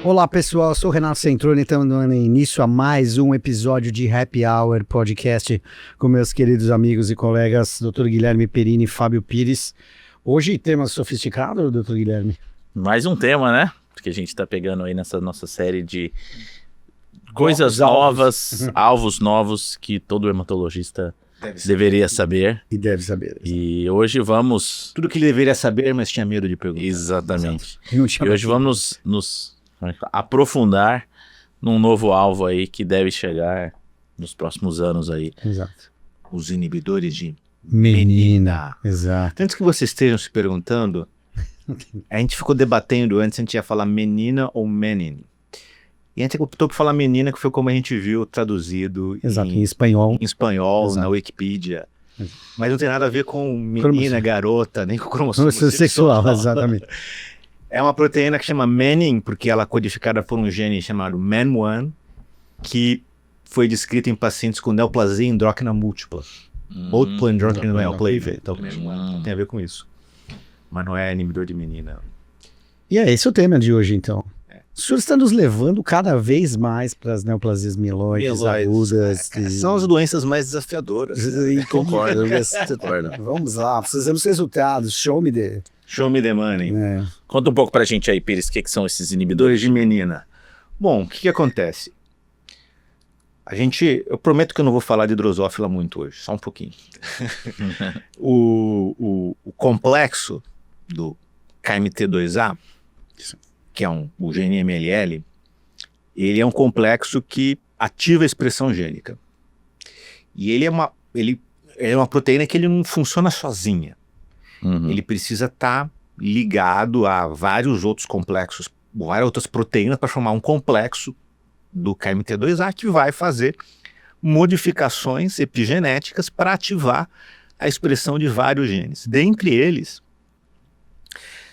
Olá pessoal, eu sou o Renato Centrone, estamos dando início a mais um episódio de Happy Hour Podcast com meus queridos amigos e colegas Dr. Guilherme Perini e Fábio Pires. Hoje tema sofisticado, Dr. Guilherme? Mais um tema, né? Que a gente está pegando aí nessa nossa série de coisas novas, alvos novos que todo hematologista deveria saber. E deve saber. E hoje vamos... Tudo que ele deveria saber, mas tinha medo de perguntar. Exatamente. E hoje vamos nos aprofundar num novo alvo aí que deve chegar nos próximos anos aí. Exato. Os inibidores de menina. Exato. Antes que vocês estejam se perguntando, a gente ficou debatendo antes se a gente ia falar menina ou menin. E a gente optou por falar menina, que foi como a gente viu traduzido em espanhol. Em espanhol, Exato. na Wikipedia. Mas não tem nada a ver com menina, garota, nem com cromossomo sexual. Exatamente. É uma proteína que chama menin, porque ela é codificada por um gene chamado MEN1, que foi descrito em pacientes com neoplasia endócrina múltipla. Multiple endocrine neoplasia. Então, tem a ver com isso. Mas não é inibidor de menina. E é esse o tema de hoje, então. O senhor está nos levando cada vez mais para as neoplasias mieloides agudas. São as doenças mais desafiadoras. Concordo. Vamos lá, precisamos de resultados. Show me the money. Conta um pouco pra gente aí, Pires, o que são esses inibidores De menina. Bom, o que acontece? Eu prometo que eu não vou falar de drosófila muito hoje, só um pouquinho. o complexo do KMT2A, que é o gene MLL, ele é um complexo que ativa a expressão gênica. E ele é uma proteína que ele não funciona sozinha. Ele precisa estar ligado a vários outros complexos, várias outras proteínas para formar um complexo do KMT2A que vai fazer modificações epigenéticas para ativar a expressão de vários genes. Dentre eles,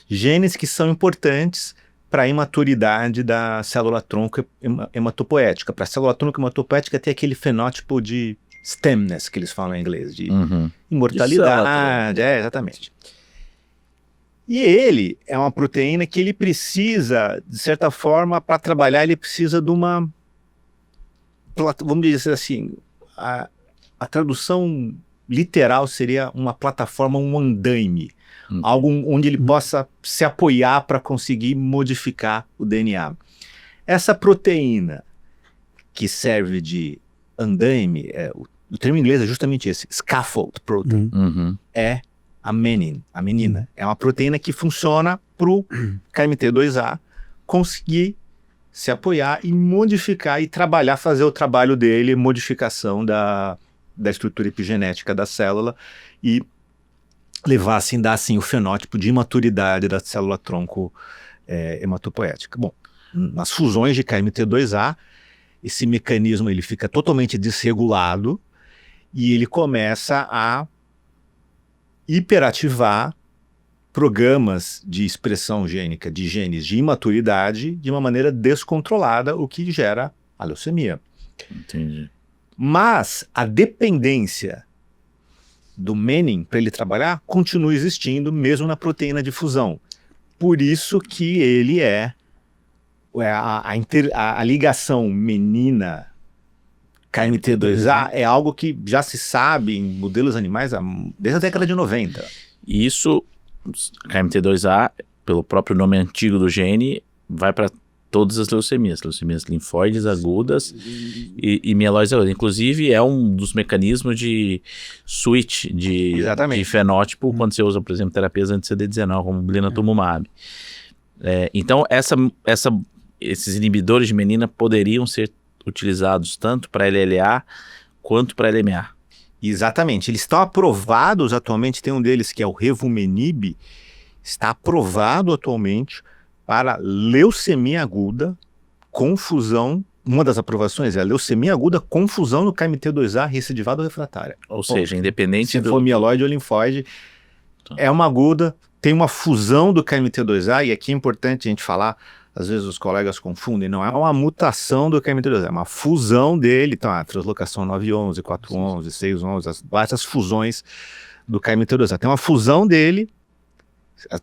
genes que são importantes para a imaturidade da célula-tronco hematopoética. Para a célula-tronco hematopoética ter aquele fenótipo de stemness, que eles falam em inglês, de imortalidade. Exatamente. E ele é uma proteína que ele precisa, de certa forma, para trabalhar, ele precisa de uma... Vamos dizer assim, a tradução literal seria uma plataforma, um andaime. Algo onde ele possa se apoiar para conseguir modificar o DNA. Essa proteína que serve de andaime, o termo em inglês é justamente esse, scaffold protein, é a menina. É uma proteína que funciona para o KMT2A conseguir se apoiar e modificar e trabalhar, fazer o trabalho dele, modificação da estrutura epigenética da célula e dar assim o fenótipo de imaturidade da célula-tronco hematopoética. Bom, nas fusões de KMT2A, esse mecanismo ele fica totalmente desregulado e ele começa a hiperativar programas de expressão gênica de genes de imaturidade de uma maneira descontrolada, o que gera a leucemia. Entendi. Mas a dependência do menin para ele trabalhar continua existindo mesmo na proteína de fusão. Por isso que ele a ligação menina KMT2A é algo que já se sabe em modelos animais desde a década de 90. E isso, KMT2A, pelo próprio nome antigo do gene, vai para todas as leucemias linfóides agudas e mieloides agudas. Inclusive, é um dos mecanismos de switch de fenótipo quando você usa, por exemplo, terapias anti-CD19, como blinatumomab. Então, esses inibidores de menina poderiam ser utilizados tanto para LLA quanto para LMA. Exatamente. Eles estão aprovados atualmente, tem um deles que é o Revumenib, está aprovado atualmente para leucemia aguda com fusão. Uma das aprovações é a leucemia aguda com fusão no KMT2A recidivada ou refratária. Ou seja, independente se for mieloide ou linfóide, é uma aguda, tem uma fusão do KMT2A, e aqui é importante a gente falar, às vezes os colegas confundem, não é uma mutação do KMT2A, é uma fusão dele, então a translocação 911, 411, 611, várias fusões do KMT2A. Tem uma fusão dele,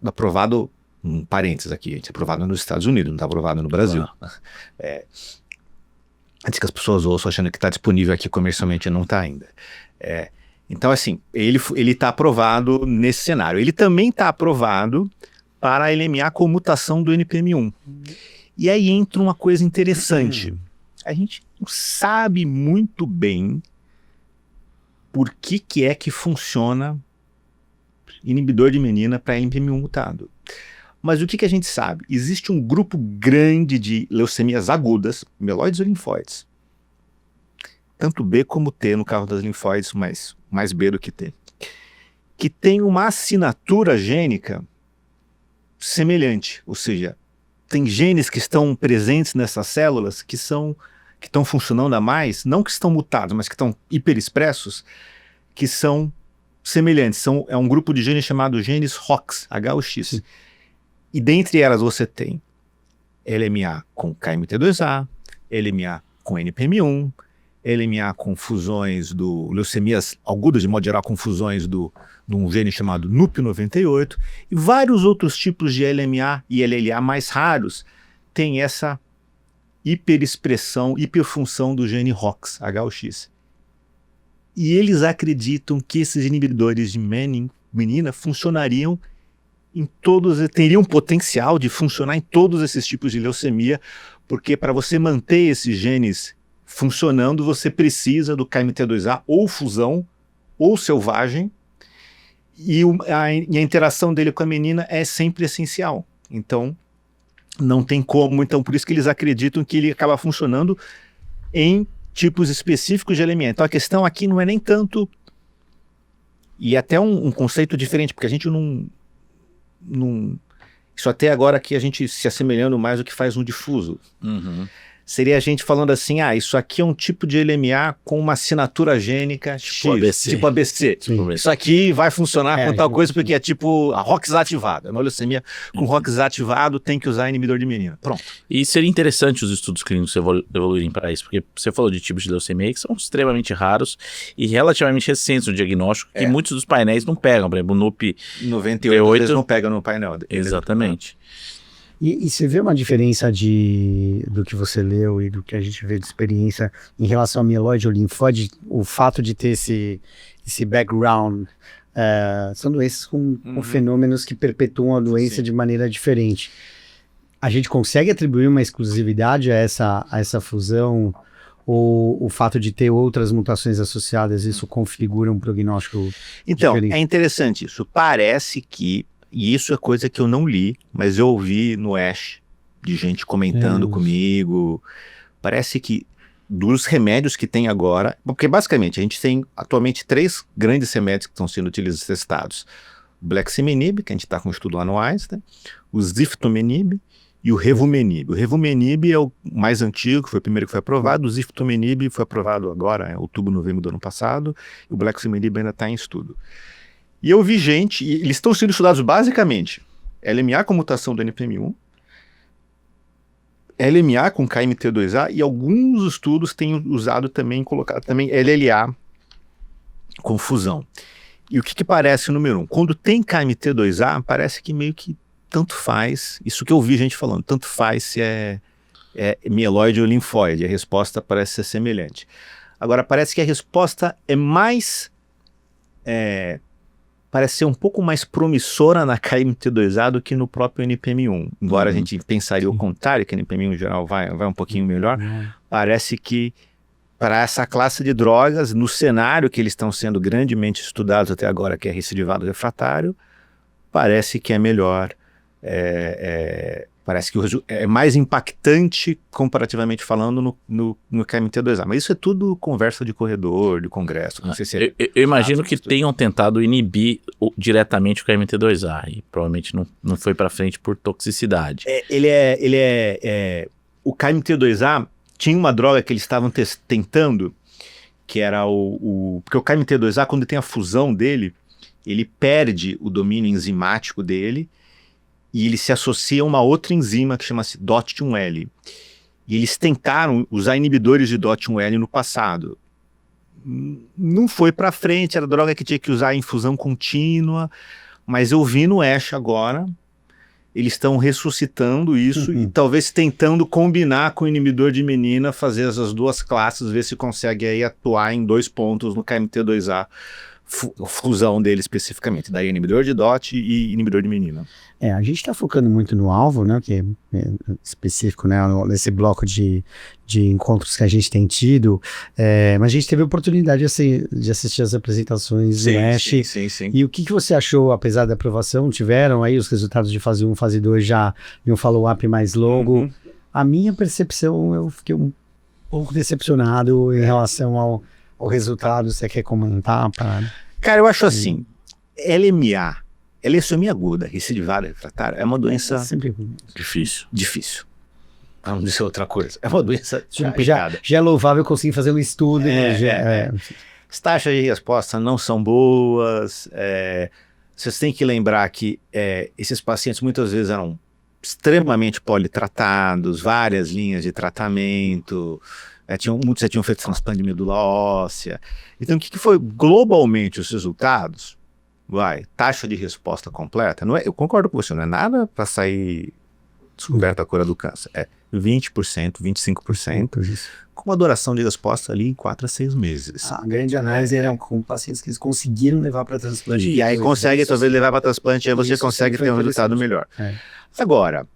aprovado Um parênteses aqui, a gente é aprovado nos Estados Unidos, não está aprovado no Brasil. Antes que as pessoas ouçam achando que está disponível aqui comercialmente, não está ainda. Então, assim, ele está aprovado nesse cenário. Ele também está aprovado para a LMA com mutação do NPM1. E aí entra uma coisa interessante. A gente não sabe muito bem por que é que funciona inibidor de menina para NPM1 mutado. Mas o que a gente sabe? Existe um grupo grande de leucemias agudas, mieloides ou linfóides. Tanto B como T no caso das linfóides, mas mais B do que T. Que tem uma assinatura gênica semelhante. Ou seja, tem genes que estão presentes nessas células que estão funcionando a mais, não que estão mutados, mas que estão hiperexpressos, que são semelhantes. É um grupo de genes chamado genes HOX, H-O-X. E dentre elas você tem LMA com KMT2A, LMA com NPM1, LMA com fusões leucemias agudas, de modo geral, com fusões de um gene chamado NUP98, e vários outros tipos de LMA e LLA mais raros têm essa hiperexpressão, hiperfunção do gene HOX, H-O-X. E eles acreditam que esses inibidores de menina funcionariam teriam potencial de funcionar em todos esses tipos de leucemia, porque para você manter esses genes funcionando, você precisa do KMT2A ou fusão ou selvagem, e a interação dele com a menina é sempre essencial. Então, não tem como. Então, por isso que eles acreditam que ele acaba funcionando em tipos específicos de LMA. Então, a questão aqui não é nem tanto... E até um conceito diferente, porque a gente não... Isso até agora que a gente se assemelhando mais ao que faz um difuso. Seria a gente falando assim, isso aqui é um tipo de LMA com uma assinatura gênica tipo ABC. Tipo ABC. Isso aqui vai funcionar com tal coisa porque é tipo a ROX ativada. Uma leucemia com ROX ativado tem que usar inibidor de menina. Pronto. E seria interessante os estudos clínicos evoluírem para isso, porque você falou de tipos de leucemia que são extremamente raros e relativamente recentes no diagnóstico, que muitos dos painéis não pegam. Por exemplo, o NUP 98 não pega no painel. Exatamente. E você vê uma diferença do que você leu e do que a gente vê de experiência em relação a mieloide ou linfóide, o fato de ter esse background, são doenças com fenômenos que perpetuam a doença de maneira diferente. A gente consegue atribuir uma exclusividade a essa fusão, ou o fato de ter outras mutações associadas, isso configura um prognóstico diferente? É interessante isso. Parece que, e isso é coisa que eu não li, mas eu ouvi no ASH, de gente comentando comigo, parece que dos remédios que tem agora, porque basicamente a gente tem atualmente 3 grandes remédios que estão sendo utilizados e testados. O Bleximenib, que a gente está com estudos anuais, né? O Ziftomenib e o Revumenib. O Revumenib é o mais antigo, foi o primeiro que foi aprovado. O Ziftomenib foi aprovado agora, em outubro, novembro do ano passado. E o Bleximenib ainda está em estudo. E eu vi gente, e eles estão sendo estudados basicamente LMA com mutação do NPM1, LMA com KMT2A, e alguns estudos têm usado também, colocado também LLA com fusão. E o que parece, número 1? Quando tem KMT2A, parece que meio que tanto faz, isso que eu vi gente falando, tanto faz se é mieloide ou linfóide, a resposta parece ser semelhante. Agora, parece que a resposta é mais... parece ser um pouco mais promissora na KMT2A do que no próprio NPM1. Embora a gente pensaria o contrário, que o NPM1 em geral vai um pouquinho melhor, parece que para essa classe de drogas, no cenário que eles estão sendo grandemente estudados até agora, que é recidivado refratário, parece que é melhor, parece que é mais impactante comparativamente falando no KMT2A. Mas isso é tudo conversa de corredor, de congresso. Não sei se eu imagino que tenham tentado inibir diretamente o KMT2A e provavelmente não foi para frente por toxicidade. O KMT2A tinha uma droga que eles estavam tentando, que era porque o KMT2A, quando tem a fusão dele, ele perde o domínio enzimático dele e ele se associa a uma outra enzima que chama-se DOT1L. E eles tentaram usar inibidores de DOT1L no passado. Não foi para frente, era droga que tinha que usar em infusão contínua, mas eu vi no ASH agora eles estão ressuscitando isso e talvez tentando combinar com o inibidor de menina, fazer essas duas classes, ver se consegue aí atuar em 2 pontos no KMT2A, fusão dele especificamente, daí inibidor de DOT e inibidor de menina. A gente está focando muito no alvo, né, que é específico, né, nesse bloco de encontros que a gente tem tido, mas a gente teve a oportunidade de assistir as apresentações do ASH. Sim. E o que você achou, apesar da aprovação? Tiveram aí os resultados de fase 1, fase 2 já em um follow-up mais longo? A minha percepção, eu fiquei um pouco decepcionado em relação ao resultado. Você quer comentar? Cara, eu acho assim, LMA, leucemia aguda, recidivária refratária, é uma doença sempre difícil. Vamos dizer outra coisa. É uma doença complicada. Já é louvável conseguir fazer um estudo. As taxas de resposta não são boas. Vocês têm que lembrar que esses pacientes muitas vezes eram extremamente politratados, várias linhas de tratamento. Muitos já tinham feito transplante de medula óssea. Então, o que foi globalmente os resultados? Taxa de resposta completa. Não é, eu concordo com você, não é nada para sair descoberta a cura do câncer. É 20%, 25%, com uma duração de resposta ali em 4 a 6 meses. A grande análise era com pacientes que eles conseguiram levar para transplante. E aí consegue, talvez, levar para transplante, aí você consegue ter um resultado melhor. Agora,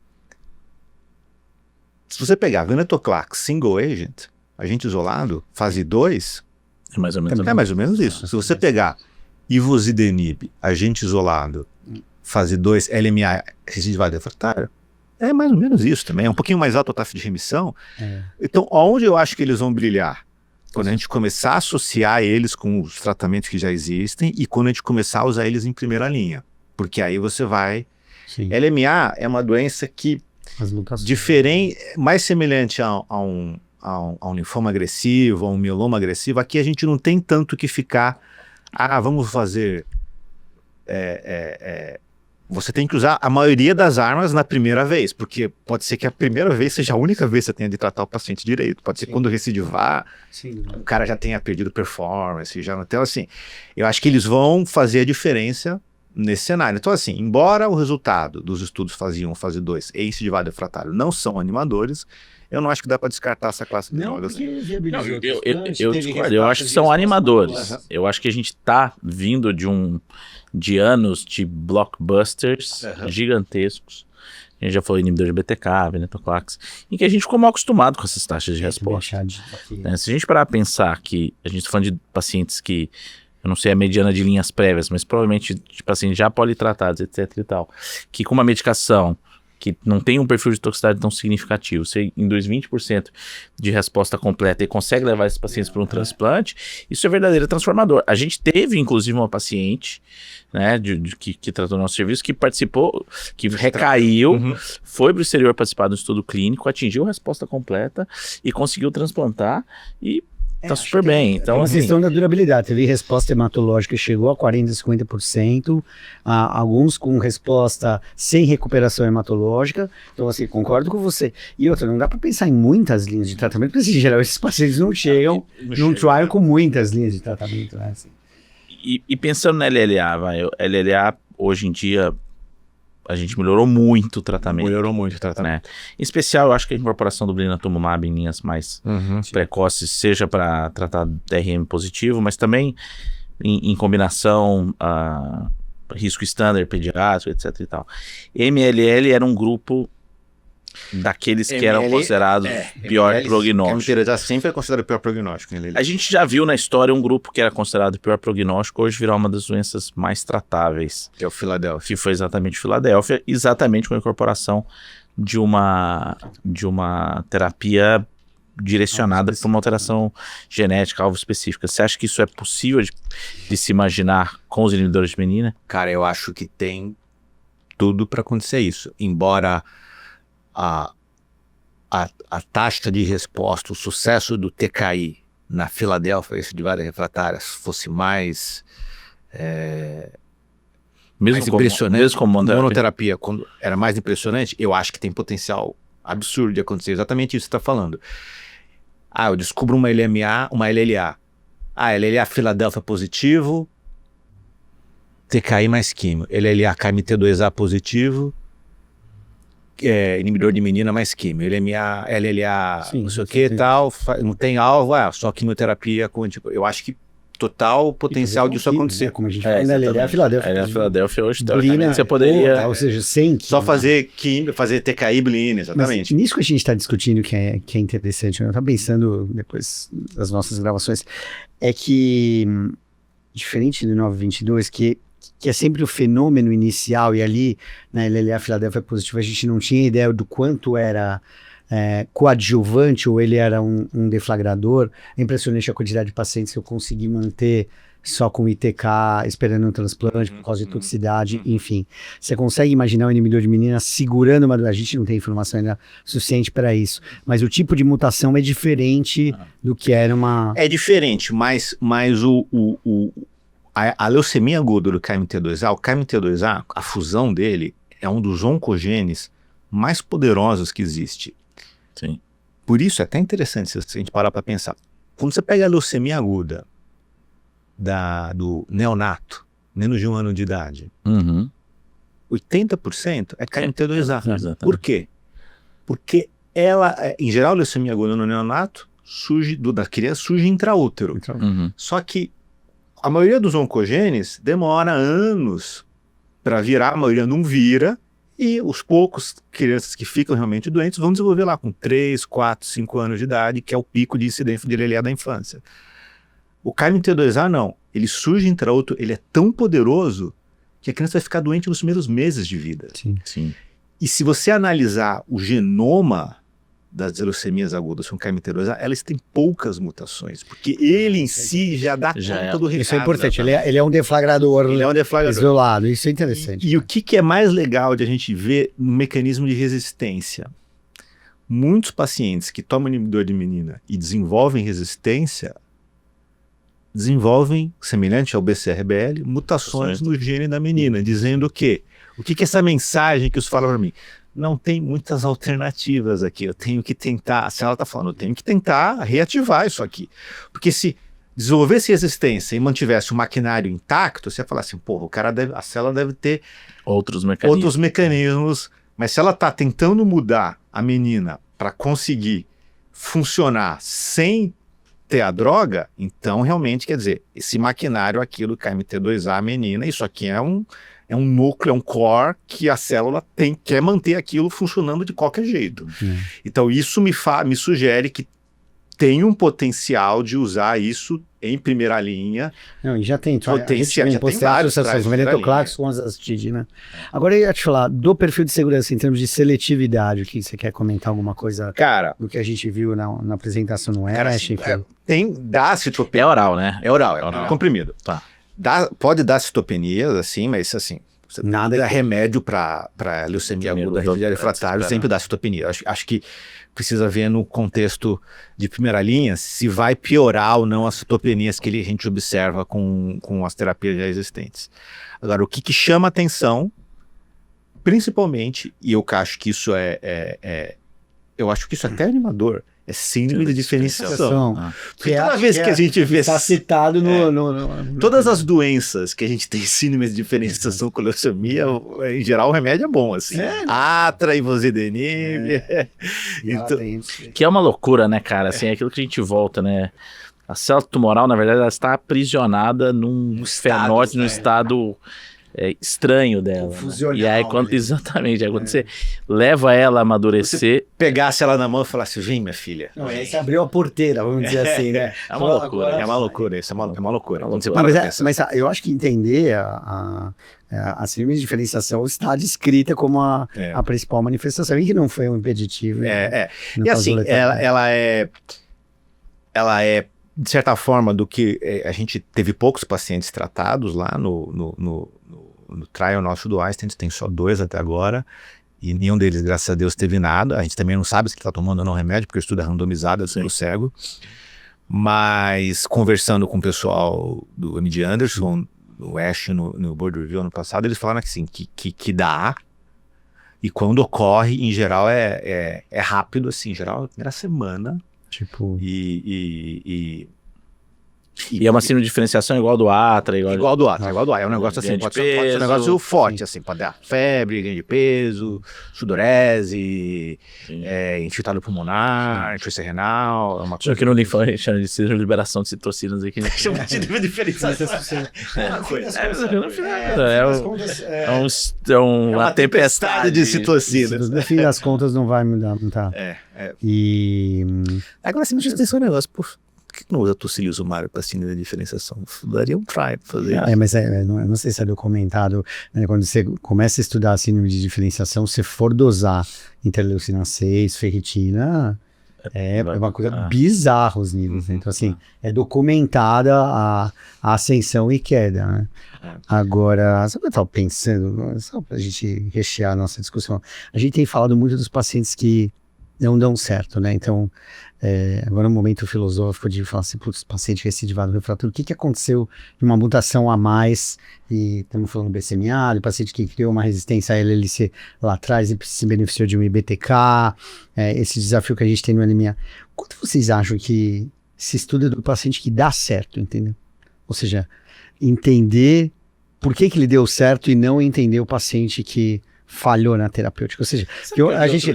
se você pegar venetoclax single agent, agente isolado, fase 2, é mais ou menos isso. Se você pegar ivosidenib, agente isolado, fase 2, LMA, recidivária refratária, é mais ou menos isso também. É um pouquinho mais alto a taxa de remissão. Então, onde eu acho que eles vão brilhar? Quando a gente começar a associar eles com os tratamentos que já existem e quando a gente começar a usar eles em primeira linha. Porque aí você vai... LMA é uma doença que diferente, mais semelhante a um linfoma agressivo, a um mieloma agressivo. Aqui a gente não tem tanto que ficar... vamos fazer... Você tem que usar a maioria das armas na primeira vez, porque pode ser que a primeira vez seja a única vez que você tenha de tratar o paciente direito. Pode ser quando recidivar, o cara já tenha perdido performance. Então, assim, eu acho que eles vão fazer a diferença nesse cenário. Então, assim, embora o resultado dos estudos fase 1, fase 2 e recidivário refratário não são animadores, eu não acho que dá para descartar essa classe de drogas. Eu discordo. Eu acho que são animadores. Eu acho que a gente está vindo de anos de blockbusters gigantescos. A gente já falou inibidor de BTK, venetoclax, em que a gente ficou mal acostumado com essas taxas de resposta. Se a gente parar a pensar que a gente está falando de pacientes que, eu não sei a mediana de linhas prévias, mas provavelmente de pacientes já politratados, etc e tal, que com uma medicação que não tem um perfil de toxicidade tão significativo, você induz 20% de resposta completa e consegue levar esses pacientes para um transplante, isso é verdadeiro transformador. A gente teve, inclusive, uma paciente, né, que tratou nosso serviço, que participou, que recaiu, foi para o exterior participar do estudo clínico, atingiu a resposta completa e conseguiu transplantar e tá super bem. Então, uma questão da durabilidade. Teve resposta hematológica que chegou a 40%, 50%, alguns com resposta sem recuperação hematológica. Então, assim, concordo com você. E outra, não dá para pensar em muitas linhas de tratamento, porque, assim, em geral, esses pacientes não chegam num trial com muitas linhas de tratamento, né? Assim. E pensando na LLA, LLA, hoje em dia, a gente melhorou muito o tratamento. Né? Em especial, eu acho que a incorporação do blinatumomab em linhas mais precoces, seja para tratar DRM positivo, mas também em combinação risco standard, pediátrico, etc e tal. MLL era um grupo daqueles que eram considerados pior prognóstico. Já sempre é considerado pior prognóstico. A gente já viu na história um grupo que era considerado pior prognóstico, hoje virar uma das doenças mais tratáveis. Que é o Filadélfia. Que foi exatamente o Filadélfia, exatamente com a incorporação de uma terapia direcionada para uma alteração genética, alvo específica. Você acha que isso é possível de se imaginar com os inibidores de menina? Cara, eu acho que tem tudo para acontecer isso. Embora a taxa de resposta, o sucesso do TKI na Filadélfia, esse de várias refratárias, fosse mais impressionante, mesmo como monoterapia, quando era mais impressionante, eu acho que tem potencial absurdo de acontecer exatamente isso que você está falando. Eu descubro uma LMA, uma LLA. LLA Filadélfia positivo, TKI mais químio. LLA KMT2A positivo, inibidor de menina mais químio. Ele é minha LLA, Sim, não sei o que e tal, não tem alvo, só quimioterapia com eu acho que total potencial disso acontecer. Como a gente fala na LLA Filadélfia. A Filadélfia hoje, Blina, teoricamente, você poderia... ou seja, sem Só fazer químio, fazer TKI blina, exatamente. Mas nisso que a gente está discutindo, que é interessante, eu estava pensando depois das nossas gravações, é que, diferente do 922, que é sempre o fenômeno inicial, e ali na LLA Filadélfia positiva a gente não tinha ideia do quanto era coadjuvante ou ele era um deflagrador. É impressionante a quantidade de pacientes que eu consegui manter só com ITK, esperando um transplante por causa de toxicidade, enfim. Você consegue imaginar um inibidor de menina segurando uma... A gente não tem informação ainda suficiente para isso, mas o tipo de mutação é diferente do que era uma... É diferente, mas a leucemia aguda do KMT2A, o KMT2A, a fusão dele é um dos oncogenes mais poderosos que existe. Sim. Por isso é até interessante se a gente parar para pensar. Quando você pega a leucemia aguda do neonato, menos de 1 ano de idade, 80% é KMT2A. Exatamente. Por quê? Porque ela, em geral, a leucemia aguda no neonato da criança surge intraútero. Só que a maioria dos oncogenes demora anos para virar, a maioria não vira, e os poucos crianças que ficam realmente doentes vão desenvolver lá com 3, 4, 5 anos de idade, que é o pico de incidência de LLA da infância. O KMT2A não, ele surge intraútero, ele é tão poderoso que a criança vai ficar doente nos primeiros meses de vida. Sim. E se você analisar o genoma das leucemias agudas com KMT2A, elas têm poucas mutações, porque ele em si já dá conta do recado. Isso é importante, ele é um deflagrador, isolado, isso é interessante. E o que é mais legal de a gente ver no mecanismo de resistência? Muitos pacientes que tomam inibidor de menina e desenvolvem resistência, desenvolvem, semelhante ao BCR-BL, mutações no gene da menina, dizendo o quê? O que é essa mensagem que os falam para mim? Não tem muitas alternativas aqui, eu tenho que tentar, a célula está falando, eu tenho que tentar reativar isso aqui. Porque se desenvolvesse resistência e mantivesse o maquinário intacto, você ia falar assim, porra, a célula deve ter outros mecanismos, mas se ela está tentando mudar a menina para conseguir funcionar sem ter a droga, então realmente, quer dizer, esse maquinário aqui do KMT2A menina, isso aqui é um núcleo, é um core que a célula quer manter aquilo funcionando de qualquer jeito. Então isso me sugere que tem um potencial de usar isso em primeira linha. Não, e já tem. Potencial, já tem vários venetoclax com azacitidina. Agora eu ia te falar do perfil de segurança em termos de seletividade, o que você quer comentar alguma coisa? Cara, do que a gente viu na apresentação não era, dá citopenia. É oral, né? É oral. Comprimido. Tá. Pode dar citopenias, assim, mas assim, nada dá remédio para leucemia aguda refratária, sempre dá citopenia. Acho que precisa ver no contexto de primeira linha se vai piorar ou não as citopenias que a gente observa com as terapias já existentes. Agora, o que chama atenção, principalmente, e eu acho que isso eu acho que isso é até animador, é síndrome de diferenciação. Porque toda vez que a gente vê... Está citado todas as doenças que a gente tem síndrome de diferenciação com leucemia, em geral o remédio é bom, assim. Atra, ivosidenib. Então, que é uma loucura, né, cara? Assim, é aquilo que a gente volta, né? A célula tumoral, na verdade, ela está aprisionada num fenótipo, num estado... estranho dela, né? E aí exatamente, aí quando você leva ela a amadurecer, você pegasse ela na mão e falasse, vem minha filha. Não, aí você abriu a porteira, vamos dizer assim, né? É uma loucura. É uma loucura isso, é uma loucura. Mas eu acho que entender a síndrome de diferenciação está descrita como a principal manifestação, e que não foi um impeditivo. E assim, ela é de certa forma, do que a gente teve poucos pacientes tratados lá no trial nosso do Einstein, tem só 2 até agora, e nenhum deles, graças a Deus, teve nada. A gente também não sabe se está tomando ou não remédio, porque o estudo é randomizado, é tudo cego. Mas conversando com o pessoal do MD Anderson, no ASH, no Board Review ano passado, eles falaram assim, que dá, e quando ocorre, em geral, é rápido, assim, em geral, na primeira semana. Tipo... E é uma síndrome de diferenciação igual do Atra, igual do Atra. É um negócio assim, ganho de pode ser um negócio forte, sim. assim, pode dar febre, ganho de peso, sudorese, infiltrado pulmonar, insuficiência renal, é uma Só que no linfoma a gente chama de síndrome de liberação de citocinas aqui. chama de diferenciação. É uma tempestade de citocinas. No fim das contas não vai mudar, não tá? E... Agora você me diz um negócio, por que não usa tocilizumab para síndrome de diferenciação? Daria um try pra fazer isso. Mas não sei se é documentado, né, quando você começa a estudar a síndrome de diferenciação, se for dosar interleucina 6, ferritina, é uma coisa bizarra os níveis. Então, assim, é documentada a ascensão e queda, né? Agora, sabe o que eu estava pensando? Só para a gente rechear a nossa discussão. A gente tem falado muito dos pacientes que não dão certo, né? Então, agora é um momento filosófico de falar assim, putz, paciente recidivado refratário, o que aconteceu de uma mutação a mais? E estamos falando do BCMA, do paciente que criou uma resistência a LLC lá atrás e se beneficiou de um IBTK, esse desafio que a gente tem no anemia. Quanto vocês acham que se estuda do paciente que dá certo, entendeu? Ou seja, entender por que ele deu certo e não entender o paciente que falhou na terapêutica, ou seja, a gente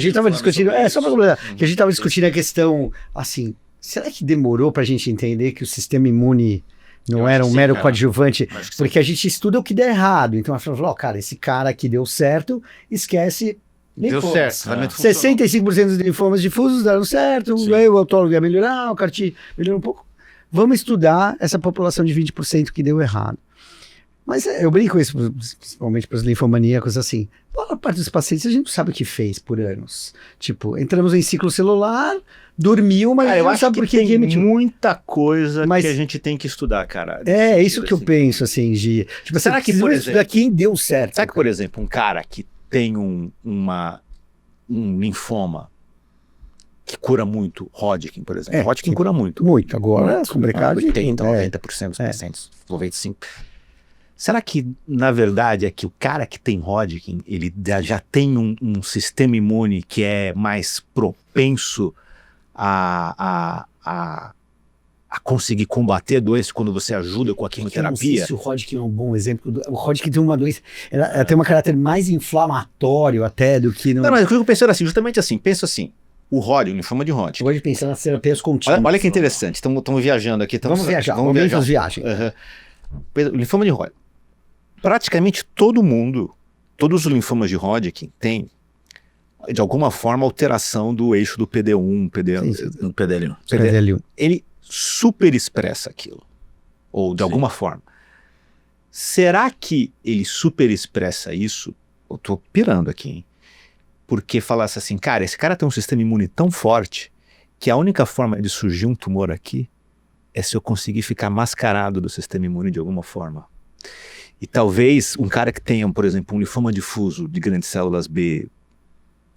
estava discutindo, só para completar, que a gente estava discutindo a questão, assim, será que demorou para a gente entender que o sistema imune não era um mero coadjuvante? Porque a gente estuda o que der errado, então a gente falou, cara, esse cara que deu certo, esquece... Deu certo. 65% dos linfomas difusos deram certo, o autólogo ia melhorar, o CAR-T melhorou um pouco. Vamos estudar essa população de 20% que deu errado. Mas eu brinco com isso, principalmente para os linfomaníacos, assim, a maior parte dos pacientes a gente não sabe o que fez por anos. Tipo, entramos em ciclo celular, dormiu, mas eu não acho sabe que por que tem emitiu. muita coisa que a gente tem que estudar, cara. É isso que eu penso, assim, de... Tipo, será que, por exemplo, quem deu certo? Será que, por exemplo, um cara que tem um linfoma que cura muito, Hodgkin, por exemplo. Hodgkin cura muito. Muito, agora é complicado. 80, 90% dos pacientes, 95%. Será que, na verdade, é que o cara que tem Hodgkin, ele já tem um sistema imune que é mais propenso a conseguir combater a doença quando você ajuda com a quimioterapia? Eu não sei se o Hodgkin é um bom exemplo. O Hodgkin tem uma doença, ela tem um caráter mais inflamatório até do que... Não, mas eu fico pensando assim, justamente assim, penso assim, o Hodgkin, linfoma de Hodgkin. Eu gosto de pensar nas terapias contínuas. Olha que interessante, estamos viajando aqui. Vamos viajar, vamos viagem. O linfoma de Hodgkin. Praticamente todo mundo, todos os linfomas de Hodgkin têm, de alguma forma, alteração do eixo do PD1, PDL1. Ele super expressa aquilo, ou de alguma forma. Será que ele super expressa isso? Eu tô pirando aqui, hein? Porque falasse assim, cara, esse cara tem um sistema imune tão forte que a única forma de surgir um tumor aqui é se eu conseguir ficar mascarado do sistema imune de alguma forma. E talvez um cara que tenha, por exemplo, um linfoma difuso de grandes células B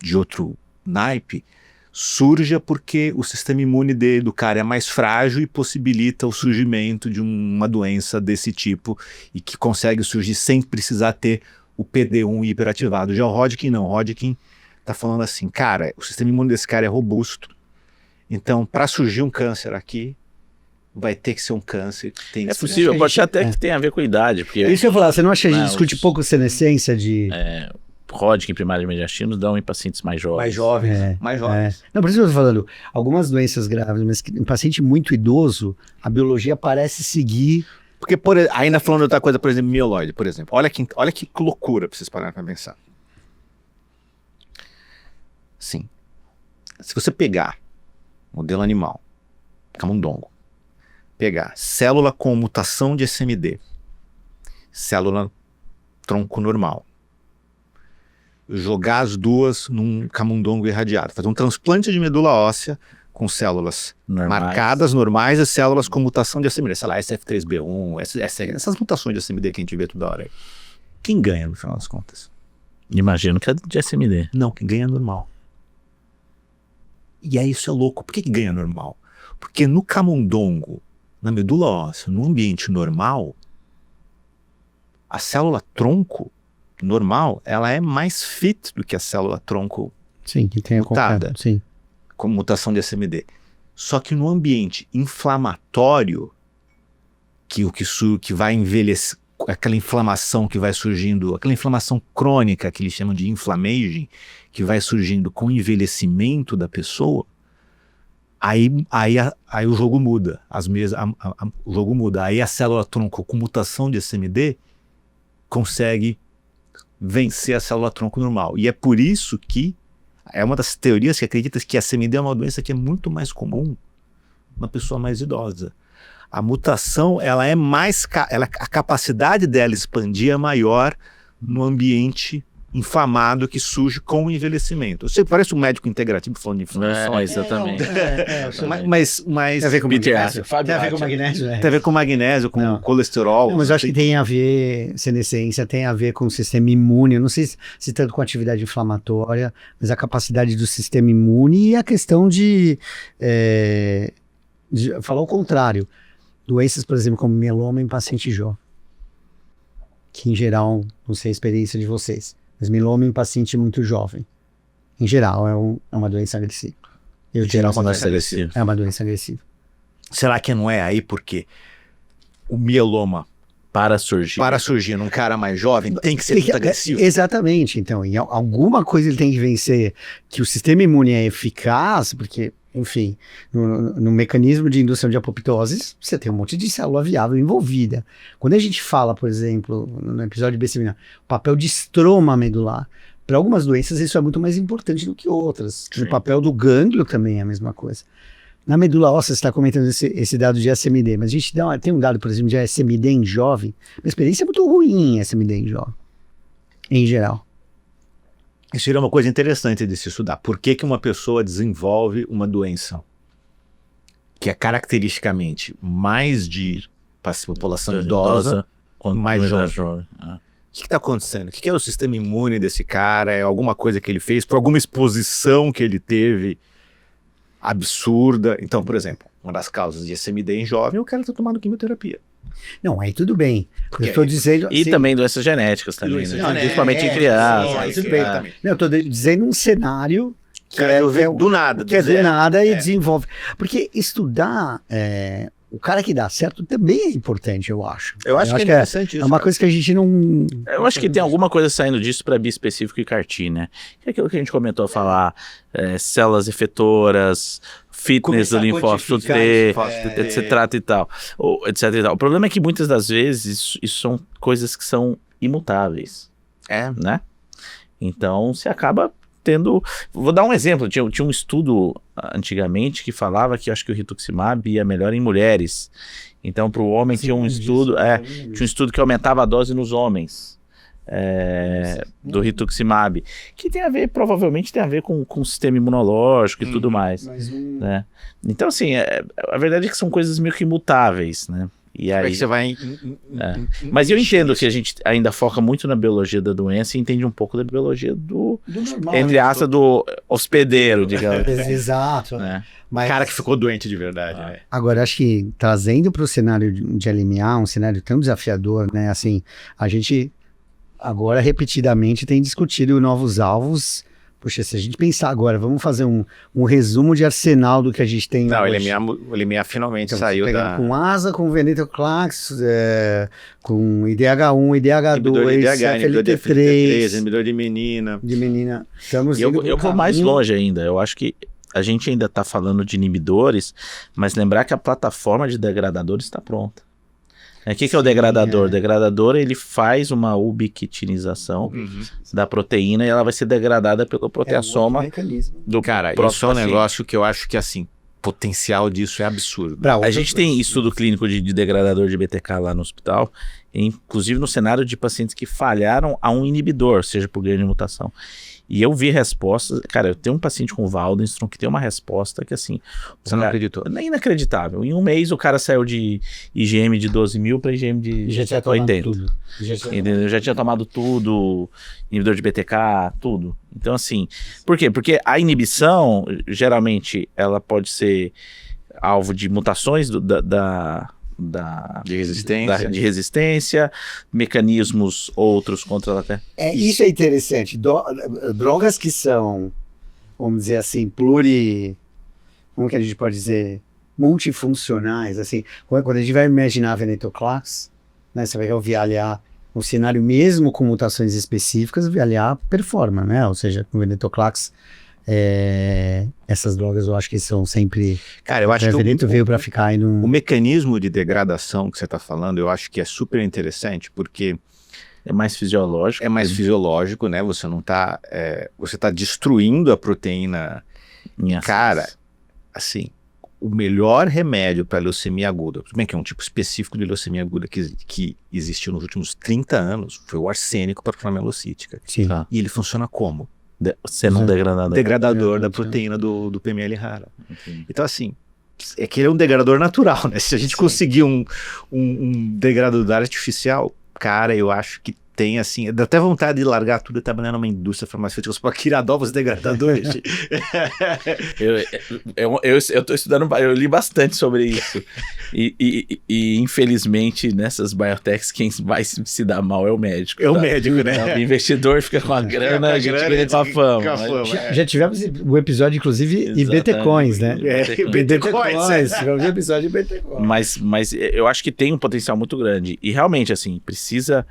de outro naipe, surja porque o sistema imune do cara é mais frágil e possibilita o surgimento de uma doença desse tipo e que consegue surgir sem precisar ter o PD1 hiperativado. Já o Hodgkin não. O Hodgkin tá falando assim, cara, o sistema imune desse cara é robusto, então para surgir um câncer aqui, vai ter que ser um câncer. É possível, pode ser até que tenha a ver com a idade. Porque, isso que eu ia falar, você não acha que a gente discute pouco senescência de... Hodgkin primário e mediastinos dão em pacientes mais jovens. Mais jovens. Não, por isso que eu tô falando, algumas doenças graves, mas em paciente muito idoso, a biologia parece seguir... Porque, ainda falando de outra coisa, por exemplo, mieloide, por exemplo. Olha que loucura pra vocês pararem pra pensar. Sim. Se você pegar modelo animal, camundongo, pegar célula com mutação de SMD, célula tronco normal, jogar as duas num camundongo irradiado, fazer um transplante de medula óssea com células marcadas, normais, e células com mutação de SMD, sei lá, SF3B1, essas mutações de SMD que a gente vê toda hora aí. Quem ganha no final das contas? Imagino que é de SMD. Não, quem ganha é normal. E aí isso é louco. Por que ganha normal? Porque no camundongo, na medula óssea, no ambiente normal, a célula tronco normal, ela é mais fit do que a célula tronco que tem mutada, com mutação de SMD. Só que no ambiente inflamatório, que vai envelhecer, aquela inflamação que vai surgindo, aquela inflamação crônica que eles chamam de inflammation, que vai surgindo com o envelhecimento da pessoa, aí o jogo muda, o jogo muda, aí a célula-tronco com mutação de SMD consegue vencer a célula-tronco normal, e é por isso que é uma das teorias que acredita que a SMD é uma doença que é muito mais comum na pessoa mais idosa. A mutação, ela é a capacidade dela expandir é maior no ambiente inflamado que surge com o envelhecimento. Você parece um médico integrativo falando de inflamação. Exatamente. Mas tem a ver com magnésio? Tem a ver com magnésio? Tem a ver com magnésio, com colesterol. Não, mas eu acho que tem a ver, senescência, tem a ver com o sistema imune. Eu não sei se tanto com a atividade inflamatória, mas a capacidade do sistema imune e a questão de falar o contrário. Doenças, por exemplo, como mieloma em paciente jovem, que em geral, não sei a experiência de vocês, mas mieloma em paciente muito jovem, em geral, é uma doença agressiva. É uma doença agressiva. Será que não é aí porque o mieloma, para surgir num cara mais jovem, tem que ser muito agressivo? Exatamente. Então, em alguma coisa ele tem que vencer, que o sistema imune é eficaz, porque... Enfim, no mecanismo de indução de apoptose, você tem um monte de célula viável envolvida. Quando a gente fala, por exemplo, no episódio de B-seminar, o papel de estroma medular, para algumas doenças isso é muito mais importante do que outras. Sim. O papel do gânglio também é a mesma coisa. Na medula óssea, você está comentando esse dado de SMD, mas a gente tem um dado, por exemplo, de SMD em jovem. Uma experiência muito ruim em SMD em jovem, em geral. Isso seria uma coisa interessante de se estudar. Por que uma pessoa desenvolve uma doença que é caracteristicamente mais de população idosa, mais jovem? O que está acontecendo? O que é o sistema imune desse cara? É alguma coisa que ele fez? Por alguma exposição que ele teve absurda? Então, por exemplo, uma das causas de SMD em jovem, o cara está tomando quimioterapia. Não, aí tudo bem. Eu estou dizendo... E assim, também doenças genéticas também, né? Principalmente em crianças. Tudo bem. Não, eu estou dizendo um cenário que é do nada. Que é do nada e desenvolve. Porque estudar... o cara que dá certo também é importante, eu acho. Eu acho que é interessante isso. É uma coisa que a gente não... Eu acho que tem alguma coisa saindo disso para bispecífico e CAR-T, né? Que é aquilo que a gente comentou a falar, células efetoras, fitness do linfócito T, etc e tal. O problema é que muitas das vezes isso são coisas que são imutáveis, né? Então você acaba tendo... Vou dar um exemplo, tinha um estudo antigamente que falava que eu acho que o rituximab ia melhor em mulheres. Então para o homem tinha um estudo, tinha um estudo que aumentava a dose nos homens. Do rituximab, que provavelmente tem a ver com o sistema imunológico e tudo mais, né? Então assim, a verdade é que são coisas meio que imutáveis, né? E aí você vai mas eu entendo que a gente ainda foca muito na biologia da doença e entende um pouco da biologia do normal, entre aspas, do hospedeiro, digamos. Exato. Né? Mas, cara que ficou doente de verdade. Agora, acho que trazendo para o cenário de LMA, um cenário tão desafiador, né? Assim, a gente agora repetidamente tem discutido novos alvos. Poxa, se a gente pensar agora, vamos fazer um resumo de arsenal do que a gente tem hoje. O LMA finalmente saiu com ASA, com venetoclax, com IDH1, IDH2, FLT3, inibidor de menina. Estamos eu vou mais longe ainda. Eu acho que a gente ainda está falando de inibidores, mas lembrar que a plataforma de degradadores está pronta. O que é o degradador? O degradador, ele faz uma ubiquitinização da proteína e ela vai ser degradada pelo proteassoma do cara, isso é um negócio que eu acho que, assim, potencial disso é absurdo. A gente tem estudo clínico de degradador de BTK lá no hospital, inclusive no cenário de pacientes que falharam a um inibidor, seja por ganho de mutação. E eu vi respostas, cara, eu tenho um paciente com Waldenstrom que tem uma resposta que assim... Você não acreditou? É inacreditável. Em um mês o cara saiu de IgM de 12 mil para IgM de 80. Já tinha tomado tudo, inibidor de BTK, tudo. Então assim, por quê? Porque a inibição, geralmente, ela pode ser alvo de mutações de resistência, mecanismos outros contra até. Isso é interessante. Drogas que são, vamos dizer assim, como que a gente pode dizer? multifuncionais, assim, quando a gente vai imaginar a venetoclax, né, você vai avaliar um cenário mesmo com mutações específicas, avaliar a performance, né, ou seja, com venetoclax, essas drogas eu acho que são sempre... Cara, eu acho o que veio para ficar aí no... O mecanismo de degradação que você está falando, eu acho que é super interessante, porque... É mais fisiológico. É mais fisiológico, né? Você não tá... você tá destruindo a proteína. Cara, assim, o melhor remédio para leucemia aguda, tudo bem que é um tipo específico de leucemia aguda que existiu nos últimos 30 anos, foi o arsênico para a mielocítica. Sim. Tá. E ele funciona como? Sendo um degradador. Degradador da proteína do PML rara. Então, assim, é que ele é um degradador natural, né? Se a gente conseguir um degradador artificial, cara, eu acho que tem, assim, dá até vontade de largar tudo e trabalhar numa indústria farmacêutica para criar novos degradadores. eu tô estudando, eu li bastante sobre isso. E infelizmente, nessas biotechs, quem vai se dar mal é o médico. É o médico, né? O investidor fica com a grana, a gente ganha com a fama. Já tivemos o episódio, inclusive, IBT-Coins, né? IBT-Coins. Tivemos o episódio de IBT-Coins. Mas eu acho que tem um potencial muito grande. E realmente, assim, precisa...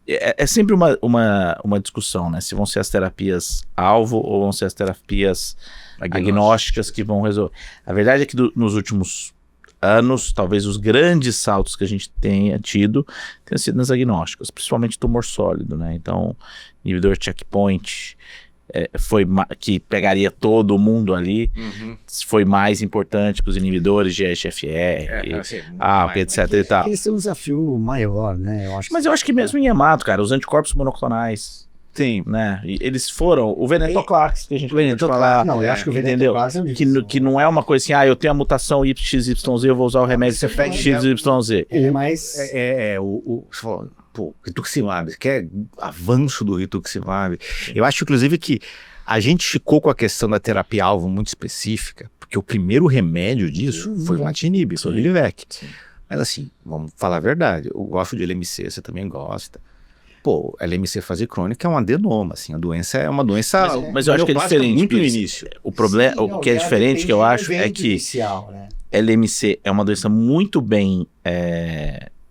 É sempre uma discussão, né? Se vão ser as terapias alvo ou vão ser as terapias agnósticas que vão resolver. A verdade é que nos últimos anos, talvez os grandes saltos que a gente tenha tido tenham sido nas agnósticas, principalmente tumor sólido, né? Então, inibidor checkpoint que pegaria todo mundo ali, foi mais importante que os inibidores de HFR, ALK, etc e tal. Esse é um desafio maior, né? Mas eu acho que mesmo em hemato, cara, os anticorpos monoclonais, sim, né? Eles foram o venetoclax, que a gente pode falar. Não, eu acho que o venetoclax que não é uma coisa assim, eu tenho a mutação YXYZ, eu vou usar o remédio XYZ. Ele é mais... Você falou, pô, rituximab, quer avanço do rituximab. Eu acho, inclusive, que a gente ficou com a questão da terapia-alvo muito específica, porque o primeiro remédio disso foi o imatinib, foi o Rilivec. Mas assim, vamos falar a verdade, eu gosto de LMC, você também gosta. Pô, LMC fase crônica é um adenoma, assim, a doença é uma doença... Mas eu acho que é diferente. Muito no início. O problema, o que é diferente, que eu acho, é que inicial, né? LMC é uma doença muito bem...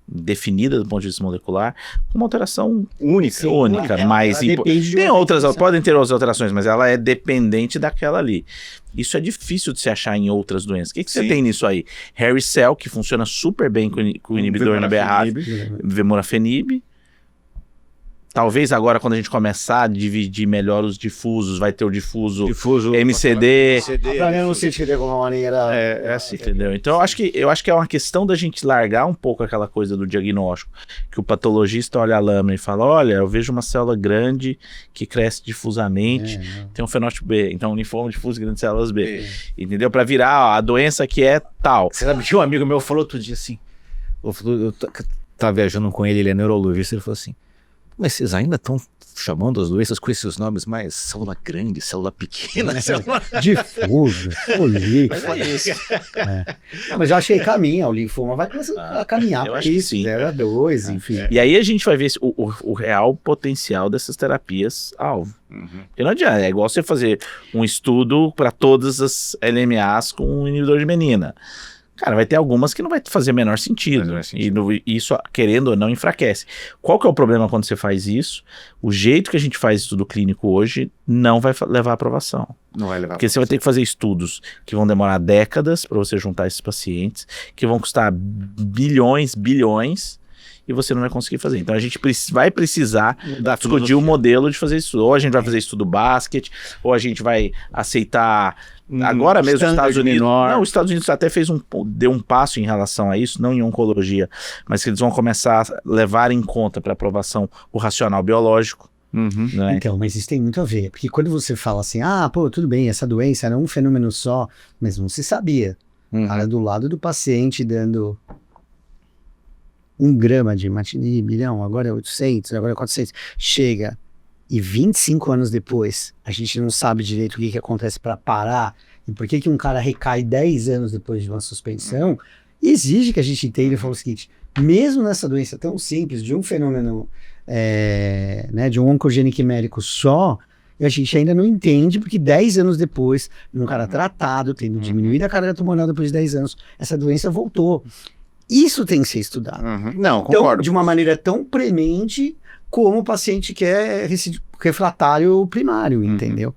definida do ponto de vista molecular, com uma alteração única, mas tem outras, podem ter outras alterações, mas ela é dependente daquela ali. Isso é difícil de se achar em outras doenças. O que você tem nisso aí? Hairy Cell, que funciona super bem com o inibidor na BRAF, Vemurafenib. Talvez agora, quando a gente começar a dividir melhor os difusos, vai ter o difuso MCD. Pra mim, eu não sei de alguma maneira. Assim, entendeu? Então, eu acho que é uma questão da gente largar um pouco aquela coisa do diagnóstico, que o patologista olha a lâmina e fala, olha, eu vejo uma célula grande que cresce difusamente, tem um fenótipo B, então linfoma difuso, grandes células B. Entendeu? Pra virar, a doença que é tal. Você sabe que um amigo meu falou outro dia assim, eu tava viajando com ele é neurologista, ele falou assim, mas vocês ainda estão chamando as doenças com esses nomes mais célula grande, célula pequena, célula... difuso, folículo. Mas é isso. Mas eu achei que caminha, o linfoma vai começar a caminhar. Eu acho que sim. 0,2, enfim. E aí a gente vai ver o real potencial dessas terapias-alvo. Porque não adianta, é igual você fazer um estudo para todas as LMAs com um inibidor de menina. Cara, vai ter algumas que não vai fazer o menor sentido. E isso, querendo ou não, enfraquece. Qual que é o problema quando você faz isso? O jeito que a gente faz estudo clínico hoje não vai levar à aprovação. Não vai levar. Porque você vai ter que fazer estudos que vão demorar décadas para você juntar esses pacientes, que vão custar bilhões, e você não vai conseguir fazer. Então a gente vai precisar discutir o modelo de fazer isso. Ou a gente vai fazer estudo basket, ou a gente vai aceitar... Agora mesmo os Estados Unidos... Não, os Estados Unidos até deu um passo em relação a isso, não em oncologia, mas que eles vão começar a levar em conta para aprovação o racional biológico. Né? Então, mas isso tem muito a ver, porque quando você fala assim, tudo bem, essa doença era um fenômeno só, mas não se sabia. Cara do lado do paciente dando 1 grama de imatinib, não, agora é 800, agora é 400, chega... E 25 anos depois, a gente não sabe direito o que acontece para parar e por que um cara recai 10 anos depois de uma suspensão, exige que a gente entenda e fale o seguinte, mesmo nessa doença tão simples, de um fenômeno, de um oncogênico quimérico só, E a gente ainda não entende, porque 10 anos depois, num cara tratado, tendo diminuído a carga tumoral depois de 10 anos, essa doença voltou. Isso tem que ser estudado. Não, Então, concordo. de uma maneira tão premente como o paciente que é refratário primário, entendeu?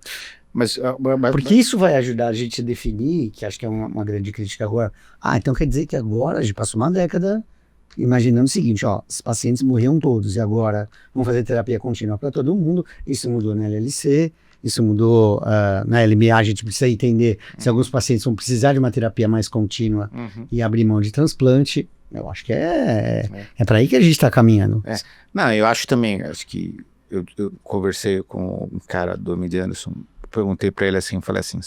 Mas Porque isso vai ajudar a gente a definir, que acho que é uma grande crítica agora. Então quer dizer que agora a gente passou uma década imaginando o seguinte, os pacientes morriam todos e agora vão fazer terapia contínua para todo mundo. Isso mudou na LLC, isso mudou na LMA. A gente precisa entender se alguns pacientes vão precisar de uma terapia mais contínua e abrir mão de transplante. Eu acho que é para aí que a gente está caminhando. Não, eu acho também, acho que eu conversei com um cara do Mid Anderson, perguntei para ele assim, falei assim,